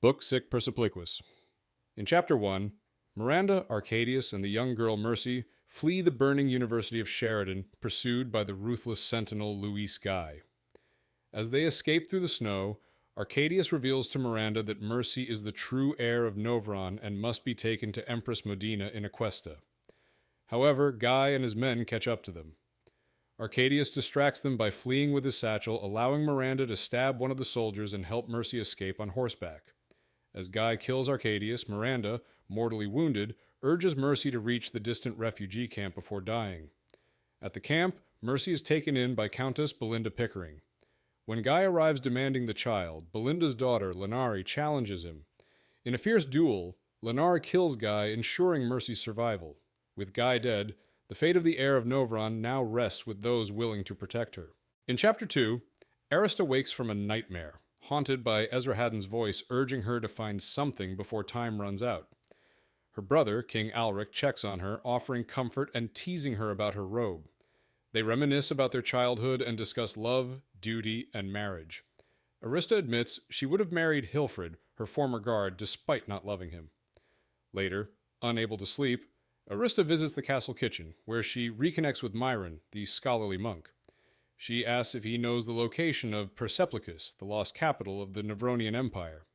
Book Sic Percepliquis. In Chapter 1, Miranda, Arcadius, and the young girl Mercy flee the burning University of Sheridan, pursued by the ruthless sentinel Luis Guy. As they escape through the snow, Arcadius reveals to Miranda that Mercy is the true heir of Novron and must be taken to Empress Modina in Aquesta. However, Guy and his men catch up to them. Arcadius distracts them by fleeing with his satchel, allowing Miranda to stab one of the soldiers and help Mercy escape on horseback. As Guy kills Arcadius, Miranda, mortally wounded, urges Mercy to reach the distant refugee camp before dying. At the camp, Mercy is taken in by Countess Belinda Pickering. When Guy arrives demanding the child, Belinda's daughter, Lenari, challenges him. In a fierce duel, Lenari kills Guy, ensuring Mercy's survival. With Guy dead, the fate of the heir of Novron now rests with those willing to protect her. In Chapter 2, Arista wakes from a nightmare, haunted by Esarhaddon's voice urging her to find something before time runs out. Her brother, King Alric, checks on her, offering comfort and teasing her about her robe. They reminisce about their childhood and discuss love, duty, and marriage. Arista admits she would have married Hilfred, her former guard, despite not loving him. Later, unable to sleep, Arista visits the castle kitchen, where she reconnects with Myron, the scholarly monk. She asks if he knows the location of Percepliquis, the lost capital of the Nevronian Empire.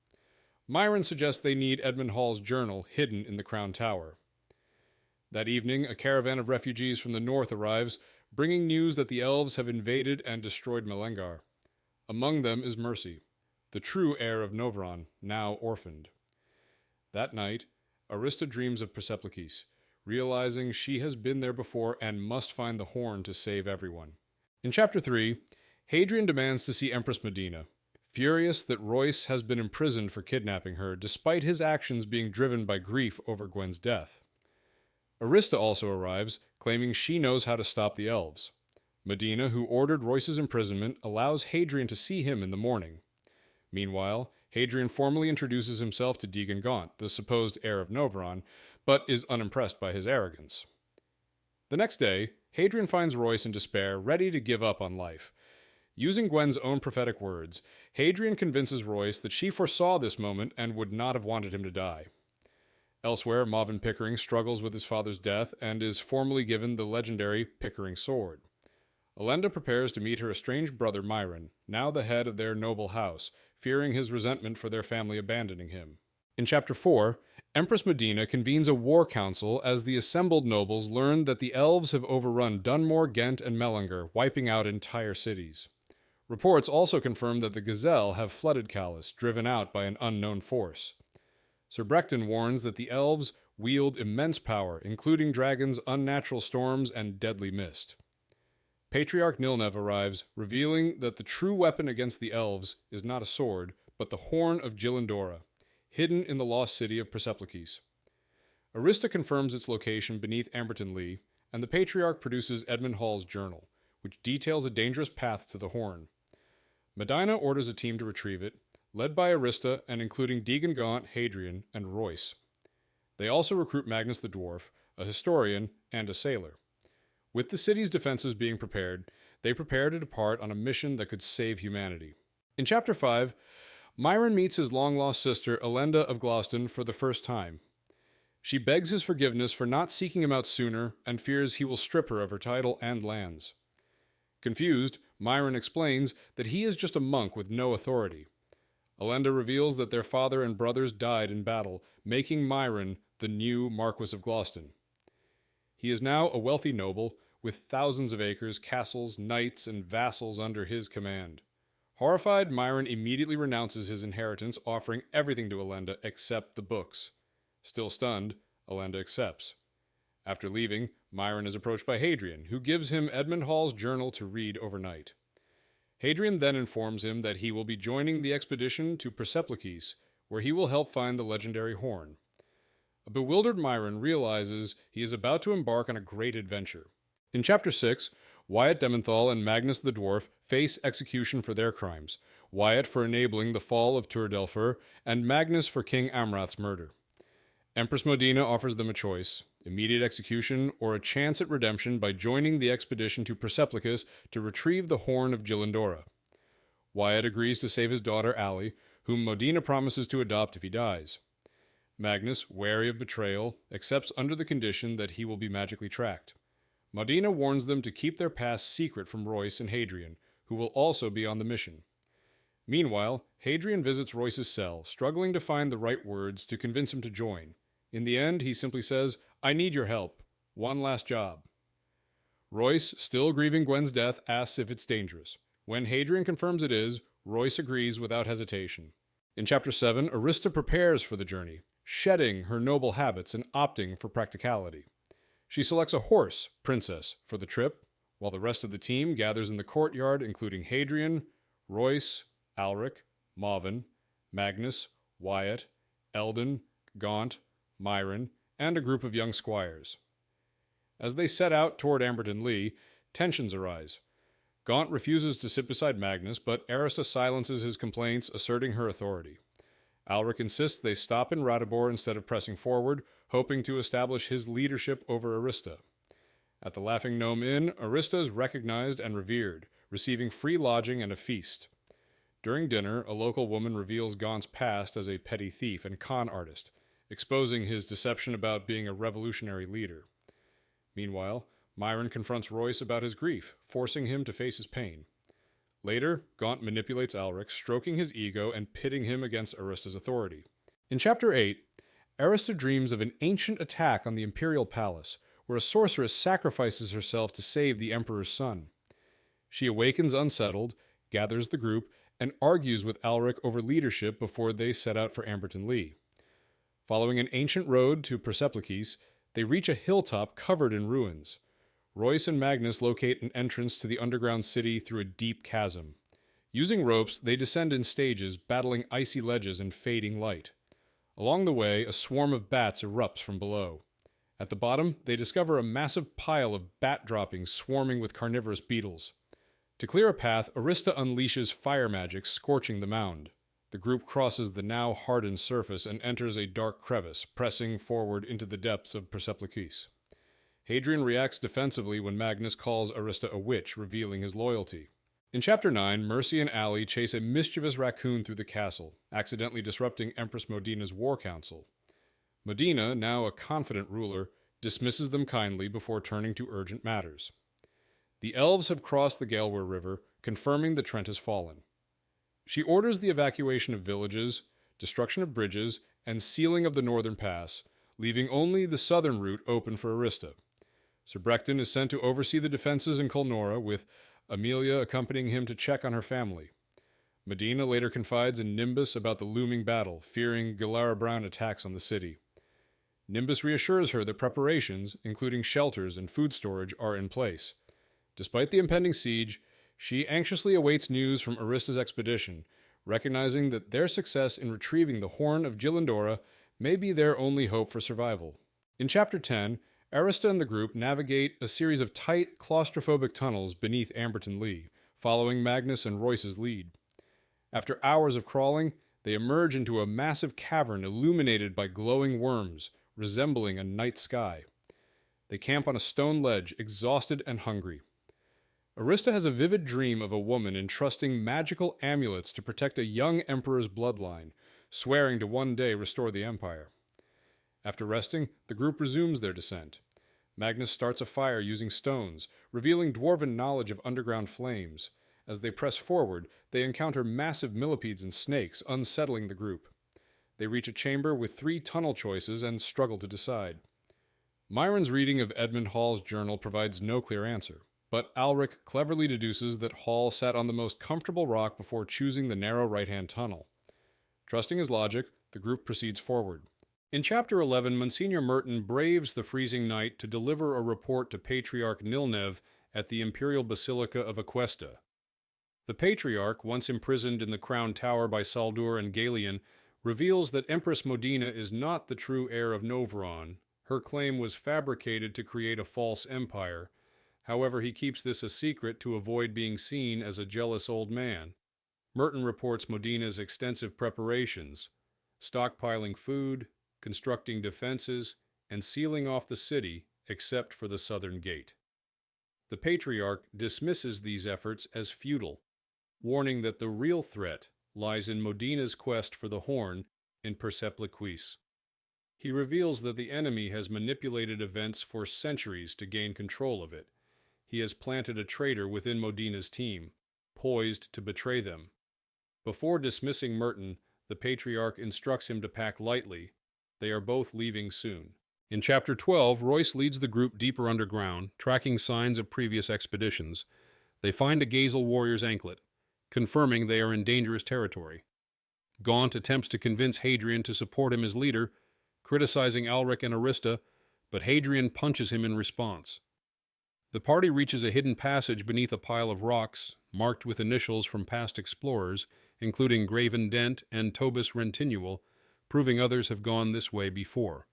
Myron suggests they need Edmund Hall's journal hidden in the Crown Tower. That evening, a caravan of refugees from the north arrives, bringing news that the elves have invaded and destroyed Melengar. Among them is Mercy, the true heir of Novron, now orphaned. That night, Arista dreams of Percepliquis, realizing she has been there before and must find the horn to save everyone. In Chapter 3, Hadrian demands to see Empress Modina, furious that Royce has been imprisoned for kidnapping her, despite his actions being driven by grief over Gwen's death. Arista also arrives, claiming she knows how to stop the elves. Modina, who ordered Royce's imprisonment, allows Hadrian to see him in the morning. Meanwhile, Hadrian formally introduces himself to Deegan Gaunt, the supposed heir of Novron, but is unimpressed by his arrogance. The next day, Hadrian finds Royce in despair, ready to give up on life. Using Gwen's own prophetic words, Hadrian convinces Royce that she foresaw this moment and would not have wanted him to die. Elsewhere, Marvin Pickering struggles with his father's death and is formally given the legendary Pickering sword. Elenda prepares to meet her estranged brother Myron, now the head of their noble house, fearing his resentment for their family abandoning him. In Chapter 4, Empress Modina convenes a war council as the assembled nobles learn that the elves have overrun Dunmore, Ghent, and Mellinger, wiping out entire cities. Reports also confirm that the Gazelle have flooded Calais, driven out by an unknown force. Sir Brecton warns that the elves wield immense power, including dragons, unnatural storms, and deadly mist. Patriarch Nilnev arrives, revealing that the true weapon against the elves is not a sword, but the Horn of Gylindora, hidden in the lost city of Percepliquis. Arista confirms its location beneath Amberton Lee, and the Patriarch produces Edmund Hall's journal, which details a dangerous path to the Horn. Medina orders a team to retrieve it, led by Arista and including Deegan Gaunt, Hadrian, and Royce. They also recruit Magnus the dwarf, a historian, and a sailor. With the city's defenses being prepared, they prepare to depart on a mission that could save humanity. In Chapter 5, Myron meets his long-lost sister, Elenda of Gloucester, for the first time. She begs his forgiveness for not seeking him out sooner and fears he will strip her of her title and lands. Confused, Myron explains that he is just a monk with no authority. Elenda reveals that their father and brothers died in battle, making Myron the new Marquis of Gloucester. He is now a wealthy noble, with thousands of acres, castles, knights, and vassals under his command. Horrified, Myron immediately renounces his inheritance, offering everything to Elenda except the books. Still stunned, Elenda accepts. After leaving, Myron is approached by Hadrian, who gives him Edmund Hall's journal to read overnight. Hadrian then informs him that he will be joining the expedition to Percepliquis, where he will help find the legendary horn. A bewildered Myron realizes he is about to embark on a great adventure. In Chapter 6, Wyatt Dementhal and Magnus the dwarf face execution for their crimes, Wyatt for enabling the fall of Tur-Delfur, and Magnus for King Amrath's murder. Empress Modina offers them a choice: immediate execution or a chance at redemption by joining the expedition to Percepliquis to retrieve the Horn of Gylindora. Wyatt agrees to save his daughter Allie, whom Modina promises to adopt if he dies. Magnus, wary of betrayal, accepts under the condition that he will be magically tracked. Modina warns them to keep their past secret from Royce and Hadrian, who will also be on the mission. Meanwhile, Hadrian visits Royce's cell, struggling to find the right words to convince him to join. In the end, he simply says, "I need your help. One last job." Royce, still grieving Gwen's death, asks if it's dangerous. When Hadrian confirms it is, Royce agrees without hesitation. In Chapter 7, Arista prepares for the journey, shedding her noble habits and opting for practicality. She selects a horse, Princess, for the trip, while the rest of the team gathers in the courtyard, including Hadrian, Royce, Alric, Mauvin, Magnus, Wyatt, Eldon, Gaunt, Myron, and a group of young squires. As they set out toward Amberton Lee, tensions arise. Gaunt refuses to sit beside Magnus, but Arista silences his complaints, asserting her authority. Alric insists they stop in Ratibor instead of pressing forward, hoping to establish his leadership over Arista. At the Laughing Gnome Inn, Arista is recognized and revered, receiving free lodging and a feast. During dinner, a local woman reveals Gaunt's past as a petty thief and con artist, exposing his deception about being a revolutionary leader. Meanwhile, Myron confronts Royce about his grief, forcing him to face his pain. Later, Gaunt manipulates Alric, stroking his ego and pitting him against Arista's authority. In Chapter 8, Arista dreams of an ancient attack on the Imperial Palace, where a sorceress sacrifices herself to save the Emperor's son. She awakens unsettled, gathers the group, and argues with Alric over leadership before they set out for Amberton Lee. Following an ancient road to Percepliquis, they reach a hilltop covered in ruins. Royce and Magnus locate an entrance to the underground city through a deep chasm. Using ropes, they descend in stages, battling icy ledges and fading light. Along the way, a swarm of bats erupts from below. At the bottom, they discover a massive pile of bat droppings swarming with carnivorous beetles. To clear a path, Arista unleashes fire magic, scorching the mound. The group crosses the now hardened surface and enters a dark crevice, pressing forward into the depths of Percepliquis. Hadrian reacts defensively when Magnus calls Arista a witch, revealing his loyalty. In Chapter 9, Mercy and Allie chase a mischievous raccoon through the castle, accidentally disrupting Empress Modina's war council. Modina, now a confident ruler, dismisses them kindly before turning to urgent matters. The elves have crossed the Galware River, confirming the Trent has fallen. She orders the evacuation of villages, destruction of bridges, and sealing of the northern pass, leaving only the southern route open for Arista. Sir Brecton is sent to oversee the defenses in Colnora, with Amelia accompanying him to check on her family. Modina later confides in Nimbus about the looming battle, fearing Galara Brown attacks on the city. Nimbus reassures her that preparations, including shelters and food storage, are in place. Despite the impending siege, she anxiously awaits news from Arista's expedition, recognizing that their success in retrieving the Horn of Gylindora may be their only hope for survival. In Chapter 10, Arista and the group navigate a series of tight, claustrophobic tunnels beneath Amberton Lee, following Magnus and Royce's lead. After hours of crawling, they emerge into a massive cavern illuminated by glowing worms, resembling a night sky. They camp on a stone ledge, exhausted and hungry. Arista has a vivid dream of a woman entrusting magical amulets to protect a young emperor's bloodline, swearing to one day restore the empire. After resting, the group resumes their descent. Magnus starts a fire using stones, revealing dwarven knowledge of underground flames. As they press forward, they encounter massive millipedes and snakes, unsettling the group. They reach a chamber with 3 tunnel choices and struggle to decide. Myron's reading of Edmund Hall's journal provides no clear answer, but Alric cleverly deduces that Hall sat on the most comfortable rock before choosing the narrow right-hand tunnel. Trusting his logic, the group proceeds forward. In Chapter 11, Monsignor Merton braves the freezing night to deliver a report to Patriarch Nilnev at the Imperial Basilica of Aquesta. The Patriarch, once imprisoned in the Crown Tower by Saldur and Galion, reveals that Empress Modina is not the true heir of Novron. Her claim was fabricated to create a false empire. However, he keeps this a secret to avoid being seen as a jealous old man. Merton reports Modina's extensive preparations, stockpiling food, constructing defenses, and sealing off the city except for the southern gate. The Patriarch dismisses these efforts as futile, warning that the real threat lies in Modina's quest for the Horn in Percepliquis. He reveals that the enemy has manipulated events for centuries to gain control of it. He has planted a traitor within Modina's team, poised to betray them. Before dismissing Merton, the Patriarch instructs him to pack lightly. They are both leaving soon. In Chapter 12, Royce leads the group deeper underground, tracking signs of previous expeditions. They find a Gazel warrior's anklet, confirming they are in dangerous territory. Gaunt attempts to convince Hadrian to support him as leader, criticizing Alric and Arista, but Hadrian punches him in response. The party reaches a hidden passage beneath a pile of rocks, marked with initials from past explorers, including Graven Dent and Tobus Rentinual, proving others have gone this way before.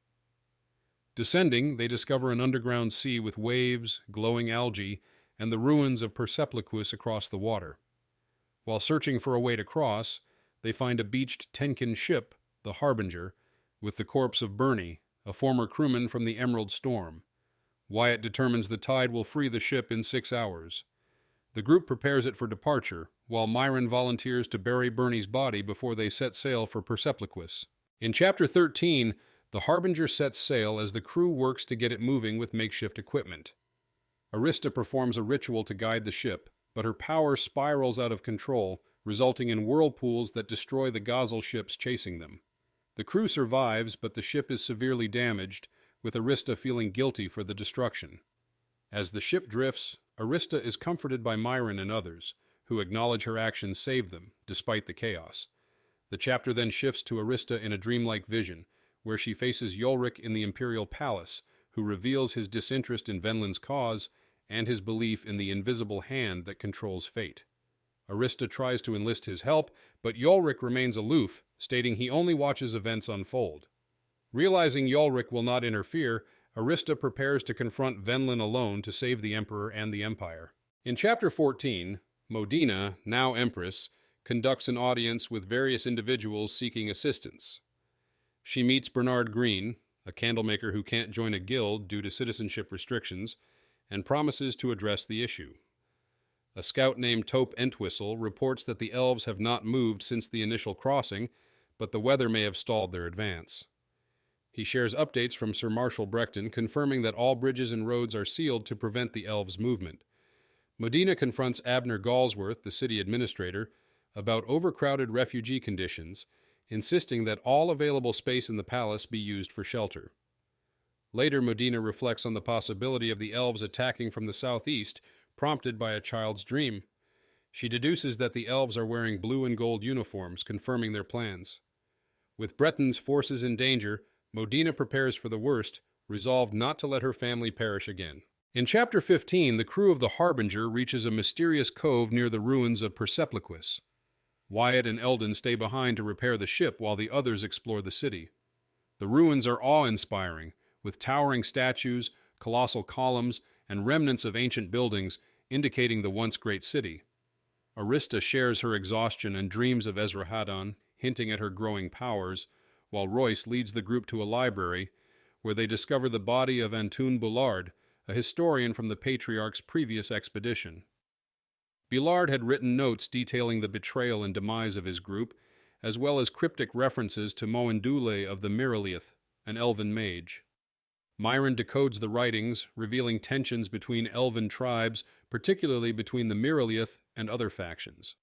Descending, they discover an underground sea with waves, glowing algae, and the ruins of Percepliquis across the water. While searching for a way to cross, they find a beached Tenkin ship, the Harbinger, with the corpse of Bernie, a former crewman from the Emerald Storm. Wyatt determines the tide will free the ship in 6 hours. The group prepares it for departure, while Myron volunteers to bury Bernie's body before they set sail for Percepliquis. In Chapter 13, the Harbinger sets sail as the crew works to get it moving with makeshift equipment. Arista performs a ritual to guide the ship, but her power spirals out of control, resulting in whirlpools that destroy the Gazel ships chasing them. The crew survives, but the ship is severely damaged, with Arista feeling guilty for the destruction. As the ship drifts, Arista is comforted by Myron and others, who acknowledge her actions saved them, despite the chaos. The chapter then shifts to Arista in a dreamlike vision, where she faces Ulrich in the Imperial Palace, who reveals his disinterest in Venlin's cause and his belief in the invisible hand that controls fate. Arista tries to enlist his help, but Ulrich remains aloof, stating he only watches events unfold. Realizing Ulrich will not interfere, Arista prepares to confront Venlin alone to save the Emperor and the Empire. In Chapter 14, Modina, now Empress, conducts an audience with various individuals seeking assistance. She meets Bernard Green, a candlemaker who can't join a guild due to citizenship restrictions, and promises to address the issue. A scout named Tope Entwistle reports that the elves have not moved since the initial crossing, but the weather may have stalled their advance. He shares updates from Sir Marshal Brecton, confirming that all bridges and roads are sealed to prevent the elves' movement. Modina confronts Abner Galsworth, the city administrator, about overcrowded refugee conditions, insisting that all available space in the palace be used for shelter. Later, Modina reflects on the possibility of the elves attacking from the southeast, prompted by a child's dream. She deduces that the elves are wearing blue and gold uniforms, confirming their plans. With Breton's forces in danger, Modina prepares for the worst, resolved not to let her family perish again. In Chapter 15, the crew of the Harbinger reaches a mysterious cove near the ruins of Percepliquis. Wyatt and Eldon stay behind to repair the ship while the others explore the city. The ruins are awe-inspiring, with towering statues, colossal columns, and remnants of ancient buildings indicating the once great city. Arista shares her exhaustion and dreams of Esarhaddon, hinting at her growing powers, while Royce leads the group to a library, where they discover the body of Antun Bullard, a historian from the Patriarch's previous expedition. Bullard had written notes detailing the betrayal and demise of his group, as well as cryptic references to Moendule of the Miraliath, an elven mage. Myron decodes the writings, revealing tensions between elven tribes, particularly between the Miraliath and other factions.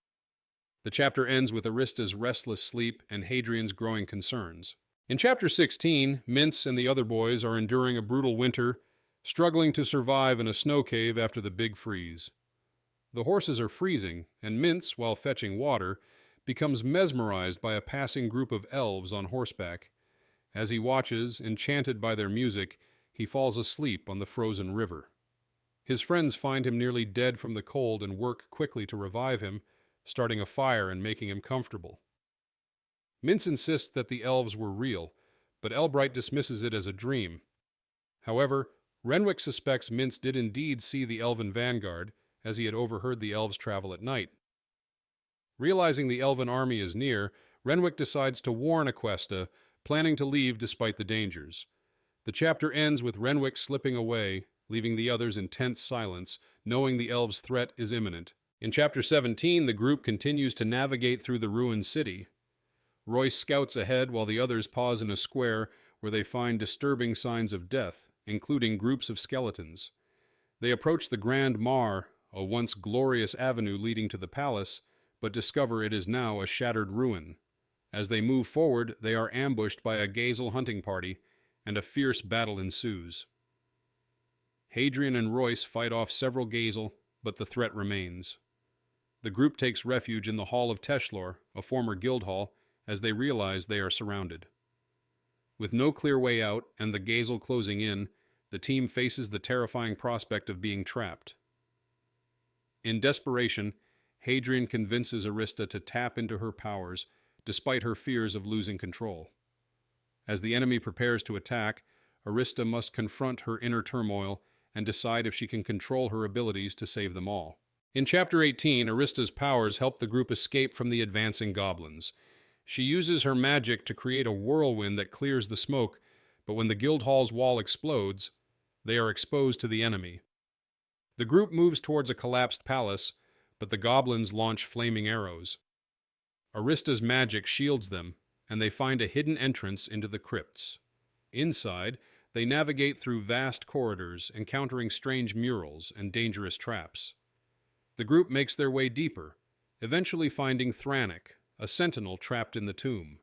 The chapter ends with Arista's restless sleep and Hadrian's growing concerns. In Chapter 16, Mintz and the other boys are enduring a brutal winter, struggling to survive in a snow cave after the big freeze. The horses are freezing, and Mintz, while fetching water, becomes mesmerized by a passing group of elves on horseback. As he watches, enchanted by their music, he falls asleep on the frozen river. His friends find him nearly dead from the cold and work quickly to revive him, starting a fire and making him comfortable. Mintz insists that the elves were real, but Elbright dismisses it as a dream. However, Renwick suspects Mintz did indeed see the elven vanguard, as he had overheard the elves travel at night. Realizing the elven army is near, Renwick decides to warn Aquesta, planning to leave despite the dangers. The chapter ends with Renwick slipping away, leaving the others in tense silence, knowing the elves' threat is imminent. In Chapter 17, the group continues to navigate through the ruined city. Royce scouts ahead while the others pause in a square where they find disturbing signs of death, including groups of skeletons. They approach the Grand Mar, a once glorious avenue leading to the palace, but discover it is now a shattered ruin. As they move forward, they are ambushed by a Gazel hunting party, and a fierce battle ensues. Hadrian and Royce fight off several Gazel, but the threat remains. The group takes refuge in the Hall of Teshlor, a former guild hall, as they realize they are surrounded. With no clear way out and the Gazel closing in, the team faces the terrifying prospect of being trapped. In desperation, Hadrian convinces Arista to tap into her powers, despite her fears of losing control. As the enemy prepares to attack, Arista must confront her inner turmoil and decide if she can control her abilities to save them all. In Chapter 18, Arista's powers help the group escape from the advancing goblins. She uses her magic to create a whirlwind that clears the smoke, but when the guild hall's wall explodes, they are exposed to the enemy. The group moves towards a collapsed palace, but the goblins launch flaming arrows. Arista's magic shields them, and they find a hidden entrance into the crypts. Inside, they navigate through vast corridors, encountering strange murals and dangerous traps. The group makes their way deeper, eventually finding Thranic, a sentinel trapped in the tomb.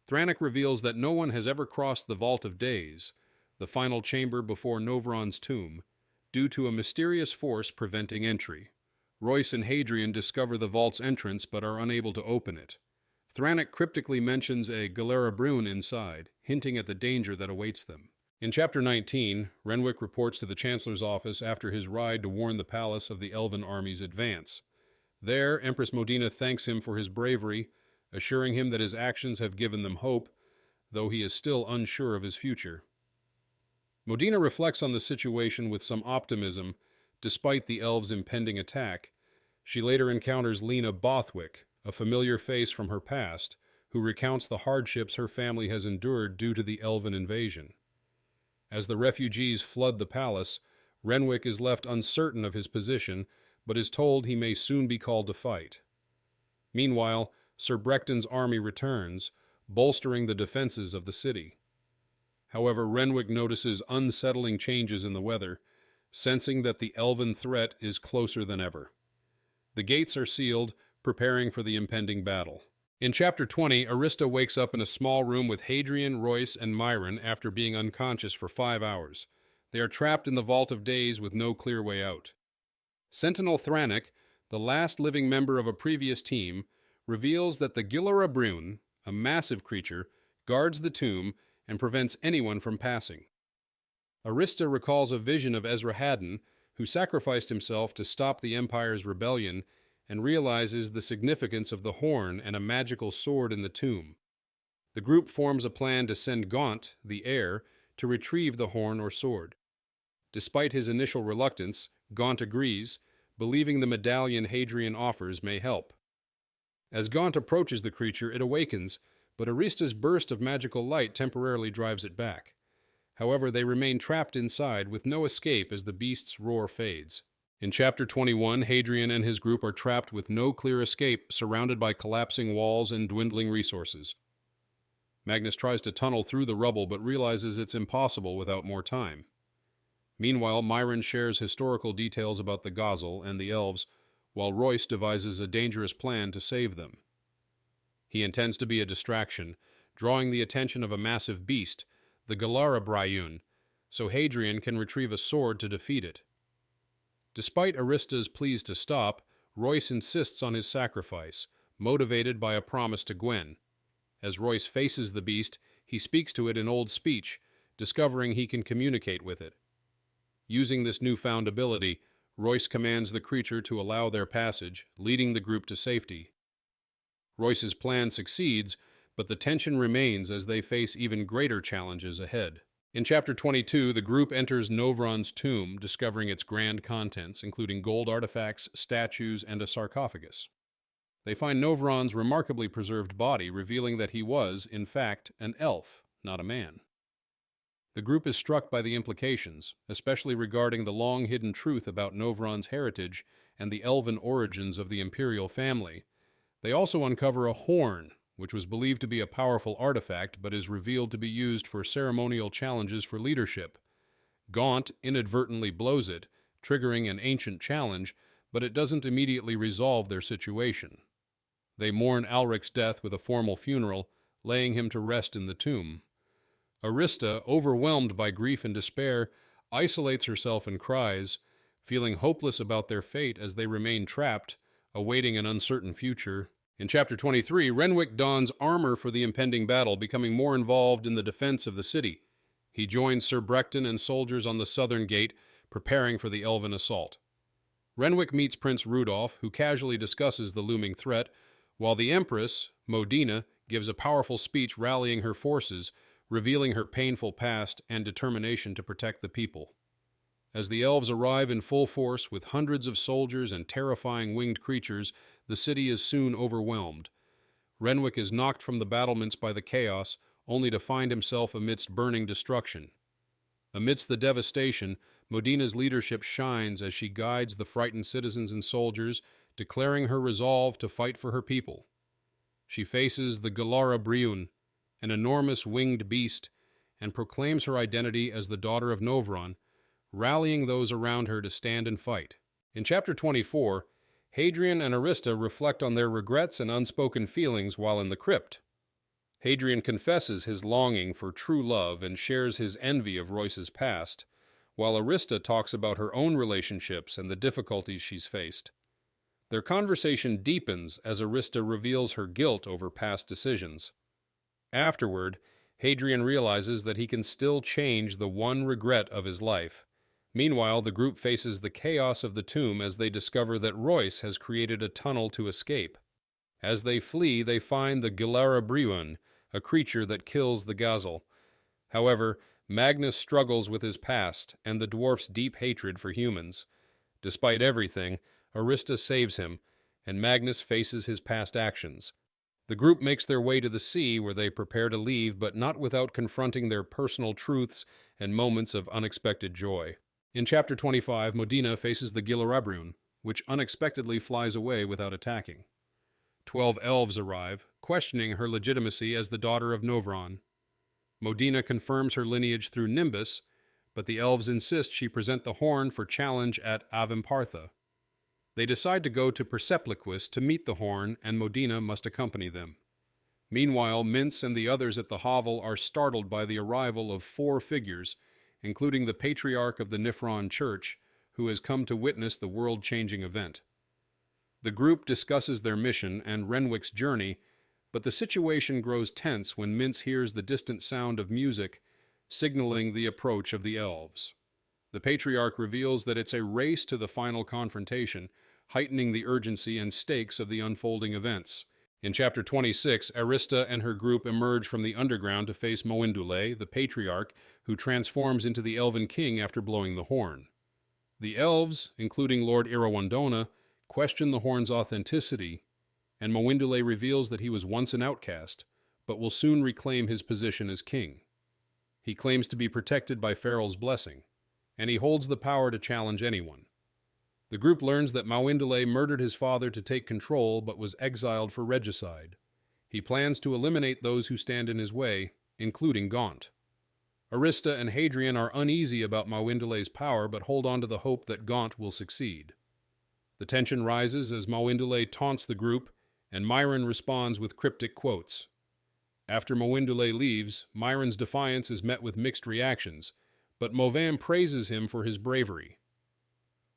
Thranic reveals that no one has ever crossed the Vault of Days, the final chamber before Novron's tomb, due to a mysterious force preventing entry. Royce and Hadrian discover the vault's entrance but are unable to open it. Thranic cryptically mentions a Galera Brune inside, hinting at the danger that awaits them. In Chapter 19, Renwick reports to the Chancellor's office after his ride to warn the palace of the elven army's advance. There, Empress Modina thanks him for his bravery, assuring him that his actions have given them hope, though he is still unsure of his future. Modina reflects on the situation with some optimism, despite the elves' impending attack. She later encounters Lena Bothwick, a familiar face from her past, who recounts the hardships her family has endured due to the elven invasion. As the refugees flood the palace, Renwick is left uncertain of his position, but is told he may soon be called to fight. Meanwhile, Sir Brecton's army returns, bolstering the defenses of the city. However, Renwick notices unsettling changes in the weather, sensing that the elven threat is closer than ever. The gates are sealed, preparing for the impending battle. In Chapter 20, Arista wakes up in a small room with Hadrian, Royce, and Myron after being unconscious for 5 hours. They are trapped in the Vault of Days with no clear way out. Sentinel Thranic, the last living member of a previous team, reveals that the Galera Brune, a massive creature, guards the tomb and prevents anyone from passing. Arista recalls a vision of Esarhaddon, who sacrificed himself to stop the Empire's rebellion, and realizes the significance of the horn and a magical sword in the tomb. The group forms a plan to send Gaunt, the heir, to retrieve the horn or sword. Despite his initial reluctance, Gaunt agrees, believing the medallion Hadrian offers may help. As Gaunt approaches the creature, it awakens, but Arista's burst of magical light temporarily drives it back. However, they remain trapped inside with no escape as the beast's roar fades. In Chapter 21, Hadrian and his group are trapped with no clear escape, surrounded by collapsing walls and dwindling resources. Magnus tries to tunnel through the rubble but realizes it's impossible without more time. Meanwhile, Myron shares historical details about the Gazel and the elves, while Royce devises a dangerous plan to save them. He intends to be a distraction, drawing the attention of a massive beast, the Galera Brune, so Hadrian can retrieve a sword to defeat it. Despite Arista's pleas to stop, Royce insists on his sacrifice, motivated by a promise to Gwen. As Royce faces the beast, he speaks to it in old speech, discovering he can communicate with it. Using this newfound ability, Royce commands the creature to allow their passage, leading the group to safety. Royce's plan succeeds, but the tension remains as they face even greater challenges ahead. In Chapter 22, the group enters Novron's tomb, discovering its grand contents, including gold artifacts, statues, and a sarcophagus. They find Novron's remarkably preserved body, revealing that he was, in fact, an elf, not a man. The group is struck by the implications, especially regarding the long-hidden truth about Novron's heritage and the elven origins of the imperial family. They also uncover a horn, which was believed to be a powerful artifact but is revealed to be used for ceremonial challenges for leadership. Gaunt inadvertently blows it, triggering an ancient challenge, but it doesn't immediately resolve their situation. They mourn Alric's death with a formal funeral, laying him to rest in the tomb. Arista, overwhelmed by grief and despair, isolates herself and cries, feeling hopeless about their fate as they remain trapped, awaiting an uncertain future. In Chapter 23, Renwick dons armor for the impending battle, becoming more involved in the defense of the city. He joins Sir Brecton and soldiers on the southern gate, preparing for the elven assault. Renwick meets Prince Rudolph, who casually discusses the looming threat, while the Empress, Modina, gives a powerful speech rallying her forces, revealing her painful past and determination to protect the people. As the elves arrive in full force with hundreds of soldiers and terrifying winged creatures, the city is soon overwhelmed. Renwick is knocked from the battlements by the chaos, only to find himself amidst burning destruction. Amidst the devastation, Modina's leadership shines as she guides the frightened citizens and soldiers, declaring her resolve to fight for her people. She faces the Galara Briun, an enormous winged beast, and proclaims her identity as the daughter of Novron, rallying those around her to stand and fight. In Chapter 24, Hadrian and Arista reflect on their regrets and unspoken feelings while in the crypt. Hadrian confesses his longing for true love and shares his envy of Royce's past, while Arista talks about her own relationships and the difficulties she's faced. Their conversation deepens as Arista reveals her guilt over past decisions. Afterward, Hadrian realizes that he can still change the one regret of his life. Meanwhile, the group faces the chaos of the tomb as they discover that Royce has created a tunnel to escape. As they flee, they find the Galara Briun, a creature that kills the Gazel. However, Magnus struggles with his past and the dwarf's deep hatred for humans. Despite everything, Arista saves him, and Magnus faces his past actions. The group makes their way to the sea, where they prepare to leave, but not without confronting their personal truths and moments of unexpected joy. In Chapter 25, Modina faces the Gilarabrun, which unexpectedly flies away without attacking. 12 elves arrive, questioning her legitimacy as the daughter of Novron. Modina confirms her lineage through Nimbus, but the elves insist she present the horn for challenge at Avimpartha. They decide to go to Percepliquis to meet the horn, and Modina must accompany them. Meanwhile, Mintz and the others at the hovel are startled by the arrival of 4 figures, including the patriarch of the Nifron Church, who has come to witness the world-changing event. The group discusses their mission and Renwick's journey, but the situation grows tense when Mintz hears the distant sound of music, signaling the approach of the elves. The patriarch reveals that it's a race to the final confrontation, heightening the urgency and stakes of the unfolding events. In Chapter 26, Arista and her group emerge from the underground to face Mawindule, the patriarch, who transforms into the Elven King after blowing the horn. The elves, including Lord Irawandona, question the horn's authenticity, and Mawindule reveals that he was once an outcast, but will soon reclaim his position as king. He claims to be protected by Farrell's blessing, and he holds the power to challenge anyone. The group learns that Mawindule murdered his father to take control, but was exiled for regicide. He plans to eliminate those who stand in his way, including Gaunt. Arista and Hadrian are uneasy about Mawindule's power, but hold on to the hope that Gaunt will succeed. The tension rises as Mawindule taunts the group, and Myron responds with cryptic quotes. After Mawindule leaves, Myron's defiance is met with mixed reactions, but Mauvin praises him for his bravery.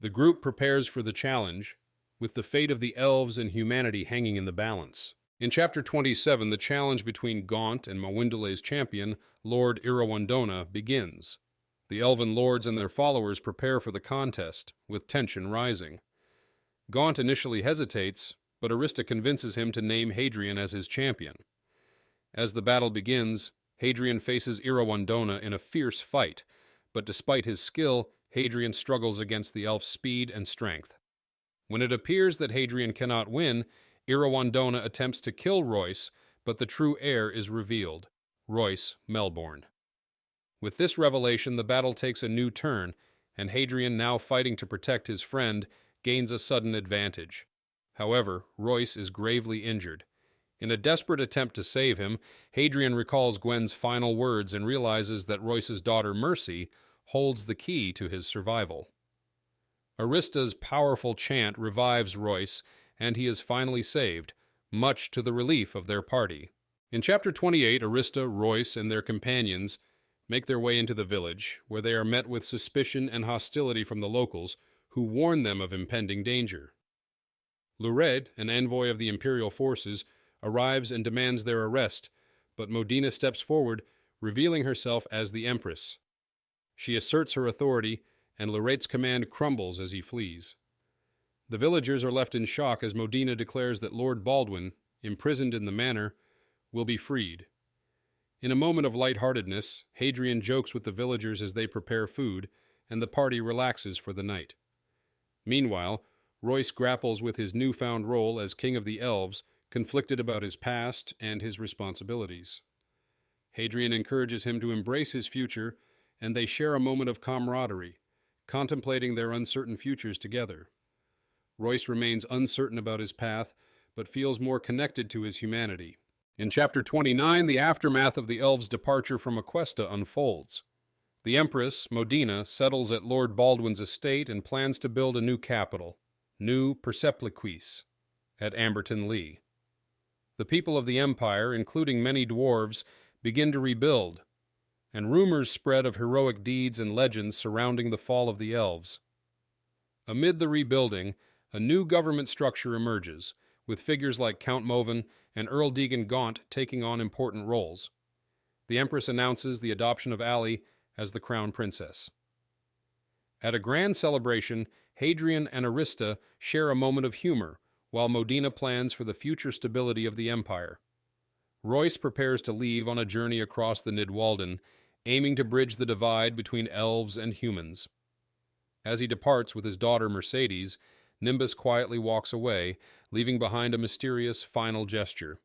The group prepares for the challenge, with the fate of the elves and humanity hanging in the balance. In Chapter 27, the challenge between Gaunt and Mawindule's champion, Lord Irawandona, begins. The elven lords and their followers prepare for the contest, with tension rising. Gaunt initially hesitates, but Arista convinces him to name Hadrian as his champion. As the battle begins, Hadrian faces Irawandona in a fierce fight, but despite his skill, Hadrian struggles against the elf's speed and strength. When it appears that Hadrian cannot win, Irawandona attempts to kill Royce, but the true heir is revealed, Royce Melborn. With this revelation, the battle takes a new turn, and Hadrian, now fighting to protect his friend, gains a sudden advantage. However, Royce is gravely injured. In a desperate attempt to save him, Hadrian recalls Gwen's final words and realizes that Royce's daughter Mercy holds the key to his survival. Arista's powerful chant revives Royce, and he is finally saved, much to the relief of their party. In Chapter 28, Arista, Royce, and their companions make their way into the village, where they are met with suspicion and hostility from the locals, who warn them of impending danger. Lured, an envoy of the imperial forces, arrives and demands their arrest, but Modina steps forward, revealing herself as the Empress. She asserts her authority, and Lured's command crumbles as he flees. The villagers are left in shock as Modina declares that Lord Baldwin, imprisoned in the manor, will be freed. In a moment of lightheartedness, Hadrian jokes with the villagers as they prepare food, and the party relaxes for the night. Meanwhile, Royce grapples with his newfound role as King of the Elves, conflicted about his past and his responsibilities. Hadrian encourages him to embrace his future, and they share a moment of camaraderie, contemplating their uncertain futures together. Royce remains uncertain about his path, but feels more connected to his humanity. In Chapter 29, the aftermath of the elves' departure from Aquesta unfolds. The Empress, Modina, settles at Lord Baldwin's estate and plans to build a new capital, New Percepliquis, at Amberton Lee. The people of the Empire, including many dwarves, begin to rebuild, and rumors spread of heroic deeds and legends surrounding the fall of the elves. Amid the rebuilding, a new government structure emerges, with figures like Count Moven and Earl Deegan Gaunt taking on important roles. The Empress announces the adoption of Ali as the crown princess. At a grand celebration, Hadrian and Arista share a moment of humor, while Modina plans for the future stability of the empire. Royce prepares to leave on a journey across the Nidwalden, aiming to bridge the divide between elves and humans. As he departs with his daughter Mercedes, Nimbus quietly walks away, leaving behind a mysterious final gesture.